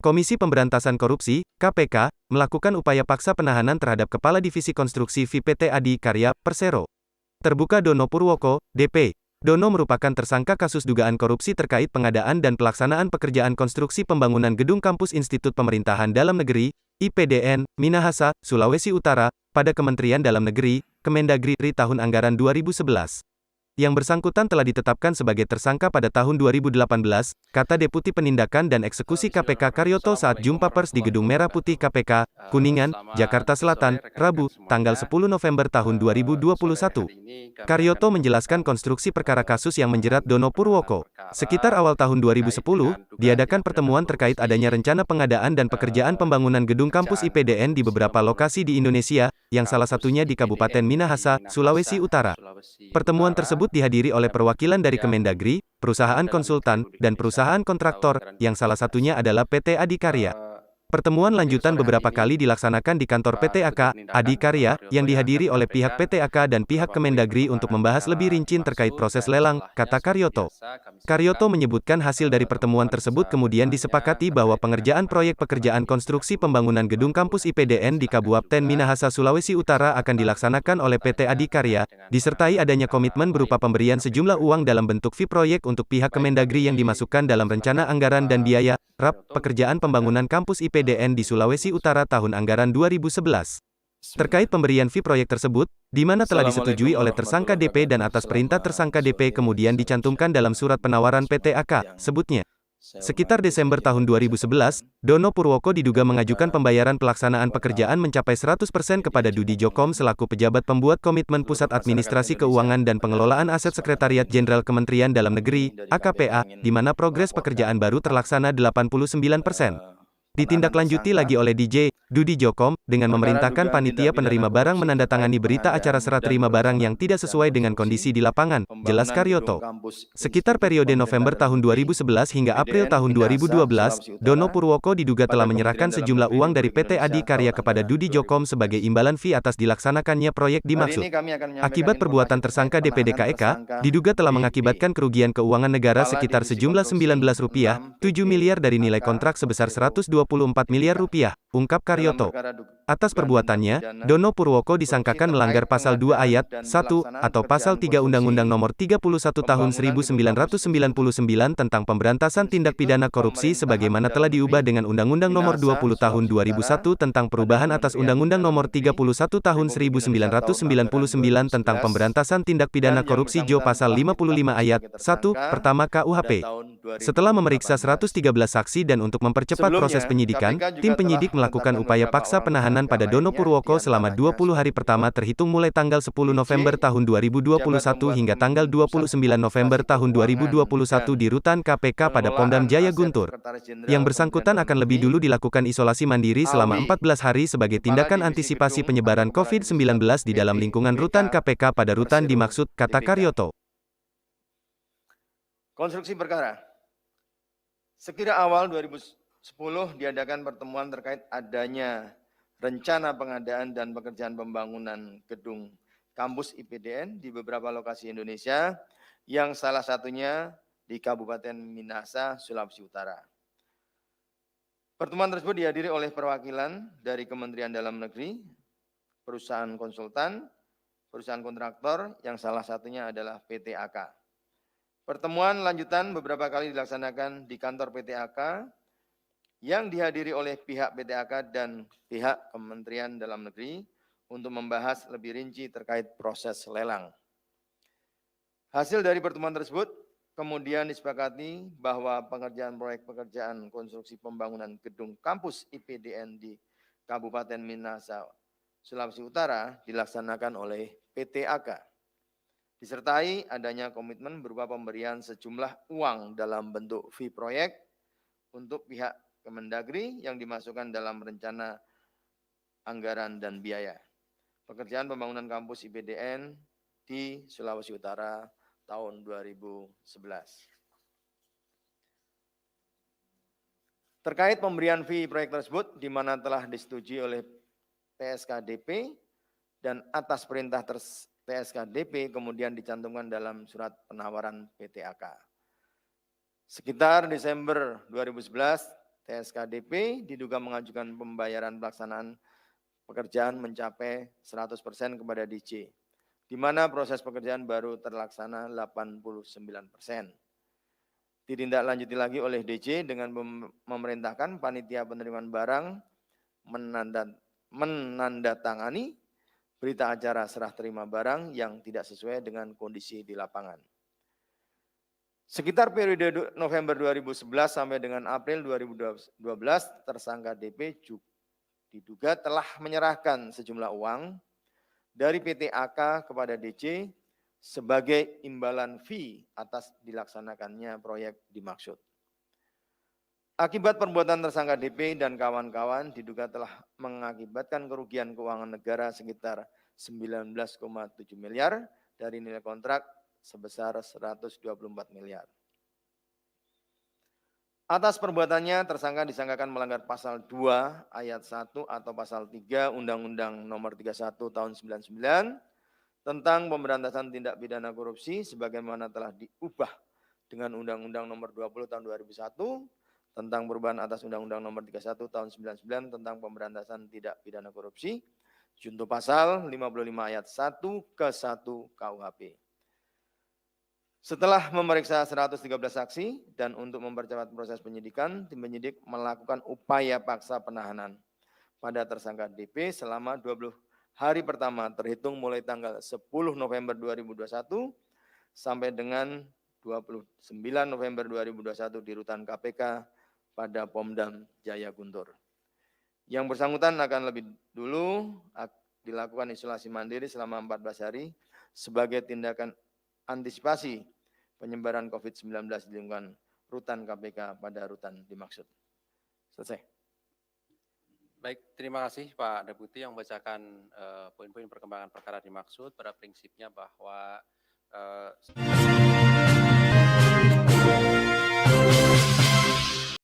Komisi Pemberantasan Korupsi, KPK, melakukan upaya paksa penahanan terhadap Kepala Divisi Konstruksi PT Adi Karya, Persero. Terbuka Dono Purwoko, DP. Dono merupakan tersangka kasus dugaan korupsi terkait pengadaan dan pelaksanaan pekerjaan konstruksi pembangunan gedung kampus Institut Pemerintahan Dalam Negeri, IPDN, Minahasa, Sulawesi Utara, pada Kementerian Dalam Negeri, Kemendagri, tahun anggaran 2011. Yang bersangkutan telah ditetapkan sebagai tersangka pada tahun 2018, kata Deputi Penindakan dan Eksekusi KPK Karyoto saat jumpa pers di Gedung Merah Putih KPK, Kuningan, Jakarta Selatan, Rabu, tanggal 10 November tahun 2021. Karyoto menjelaskan konstruksi perkara kasus yang menjerat Dono Purwoko. Sekitar awal tahun 2010, diadakan pertemuan terkait adanya rencana pengadaan dan pekerjaan pembangunan gedung kampus IPDN di beberapa lokasi di Indonesia, yang salah satunya di Kabupaten Minahasa, Sulawesi Utara. Pertemuan tersebut dihadiri oleh perwakilan dari Kemendagri, perusahaan konsultan, dan perusahaan kontraktor, yang salah satunya adalah PT Adi Karya. Pertemuan lanjutan beberapa kali dilaksanakan di kantor PT AK, Adi Karya, yang dihadiri oleh pihak PT AK dan pihak Kemendagri untuk membahas lebih rinci terkait proses lelang, kata Karyoto. Karyoto menyebutkan hasil dari pertemuan tersebut kemudian disepakati bahwa pengerjaan proyek pekerjaan konstruksi pembangunan gedung kampus IPDN di Kabupaten Minahasa, Sulawesi Utara akan dilaksanakan oleh PT Adi Karya, disertai adanya komitmen berupa pemberian sejumlah uang dalam bentuk fee proyek untuk pihak Kemendagri yang dimasukkan dalam rencana anggaran dan biaya, RAP, pekerjaan pembangunan kampus IPDN di Sulawesi Utara tahun anggaran 2011. Terkait pemberian fee proyek tersebut, di mana telah disetujui oleh tersangka DP dan atas perintah tersangka DP kemudian dicantumkan dalam surat penawaran PT AK, sebutnya. Sekitar Desember tahun 2011, Dono Purwoko diduga mengajukan pembayaran pelaksanaan pekerjaan mencapai 100% kepada Dudi Jokom selaku pejabat pembuat komitmen Pusat Administrasi Keuangan dan Pengelolaan Aset Sekretariat Jenderal Kementerian Dalam Negeri, AKPA, di mana progres pekerjaan baru terlaksana 89%. Ditindaklanjuti lagi oleh DJ Dudi Jokom, dengan memerintahkan panitia penerima barang menandatangani berita acara serah terima barang yang tidak sesuai dengan kondisi di lapangan, jelas Karyoto. Sekitar periode November tahun 2011 hingga April tahun 2012, Dono Purwoko diduga telah menyerahkan sejumlah uang dari PT Adi Karya kepada Dudi Jokom sebagai imbalan fee atas dilaksanakannya proyek dimaksud. Akibat perbuatan tersangka DPDKEK, diduga telah mengakibatkan kerugian keuangan negara sekitar sejumlah Rp19, 7 miliar dari nilai kontrak sebesar Rp124 miliar, ungkap Karyoto. Atas perbuatannya, Dono Purwoko disangkakan melanggar pasal 2 ayat 1 atau pasal 3 Undang-Undang Nomor 31 Tahun 1999 tentang Pemberantasan Tindak Pidana Korupsi sebagaimana telah diubah dengan Undang-Undang Nomor 20 Tahun 2001 tentang perubahan atas Undang-Undang Nomor 31 Tahun 1999 tentang Pemberantasan Tindak Pidana Korupsi Jo pasal 55 ayat 1 pertama KUHP. Setelah memeriksa 113 saksi dan untuk mempercepat proses penyidikan, tim penyidik melakukan upaya paksa penahanan pada Dono Purwoko selama 20 hari pertama terhitung mulai tanggal 10 November tahun 2021 hingga tanggal 29 November tahun 2021 di Rutan KPK pada Pondam Jaya Guntur. Yang bersangkutan akan lebih dulu dilakukan isolasi mandiri selama 14 hari sebagai tindakan antisipasi penyebaran COVID-19 di dalam lingkungan Rutan KPK pada rutan dimaksud, kata Karyoto. Konstruksi perkara. Sekira awal 2010 diadakan pertemuan terkait adanya rencana pengadaan dan pekerjaan pembangunan gedung kampus IPDN di beberapa lokasi Indonesia, yang salah satunya di Kabupaten Minahasa, Sulawesi Utara. Pertemuan tersebut dihadiri oleh perwakilan dari Kementerian Dalam Negeri, perusahaan konsultan, perusahaan kontraktor, yang salah satunya adalah PT AK. Pertemuan lanjutan beberapa kali dilaksanakan di kantor PT AK, yang dihadiri oleh pihak PT AK dan pihak Kementerian Dalam Negeri untuk membahas lebih rinci terkait proses lelang. Hasil dari pertemuan tersebut kemudian disepakati bahwa pengerjaan proyek pekerjaan konstruksi pembangunan gedung kampus IPDN di Kabupaten Minahasa, Sulawesi Utara dilaksanakan oleh PT AK. Disertai adanya komitmen berupa pemberian sejumlah uang dalam bentuk fee proyek untuk pihak Kemendagri yang dimasukkan dalam rencana anggaran dan biaya pekerjaan pembangunan kampus IPDN di Sulawesi Utara tahun 2011. Terkait pemberian fee proyek tersebut, di mana telah disetujui oleh PSKDP dan atas perintah PSKDP kemudian dicantumkan dalam surat penawaran PT AK. Sekitar Desember 2011, TSKDP diduga mengajukan pembayaran pelaksanaan pekerjaan mencapai 100% kepada DJ, di mana proses pekerjaan baru terlaksana 89%. Ditindaklanjuti lagi oleh DJ dengan memerintahkan panitia penerimaan barang menandatangani berita acara serah terima barang yang tidak sesuai dengan kondisi di lapangan. Sekitar periode November 2011 sampai dengan April 2012, tersangka DP diduga telah menyerahkan sejumlah uang dari PT AK kepada DC sebagai imbalan fee atas dilaksanakannya proyek dimaksud. Akibat perbuatan tersangka DP dan kawan-kawan diduga telah mengakibatkan kerugian keuangan negara sekitar 19,7 miliar dari nilai kontrak sebesar 124 miliar. Atas perbuatannya, tersangka disangkakan melanggar pasal 2 ayat 1 atau pasal 3 Undang-Undang Nomor 31 Tahun 99 tentang pemberantasan tindak pidana korupsi sebagaimana telah diubah dengan Undang-Undang Nomor 20 Tahun 2001 tentang perubahan atas Undang-Undang Nomor 31 Tahun 99 tentang pemberantasan tindak pidana korupsi, junto pasal 55 ayat 1 ke 1 KUHP. Setelah memeriksa 113 saksi dan untuk mempercepat proses penyidikan, tim penyidik melakukan upaya paksa penahanan pada tersangka DP selama 20 hari pertama terhitung mulai tanggal 10 November 2021 sampai dengan 29 November 2021 di Rutan KPK pada Pomdam Jaya Guntur. Yang bersangkutan akan lebih dulu dilakukan isolasi mandiri selama 14 hari sebagai tindakan antisipasi penyebaran COVID-19 di lingkungan Rutan KPK pada rutan dimaksud. Selesai. Baik, terima kasih Pak Deputi yang membacakan poin-poin perkembangan perkara dimaksud. Pada prinsipnya bahwa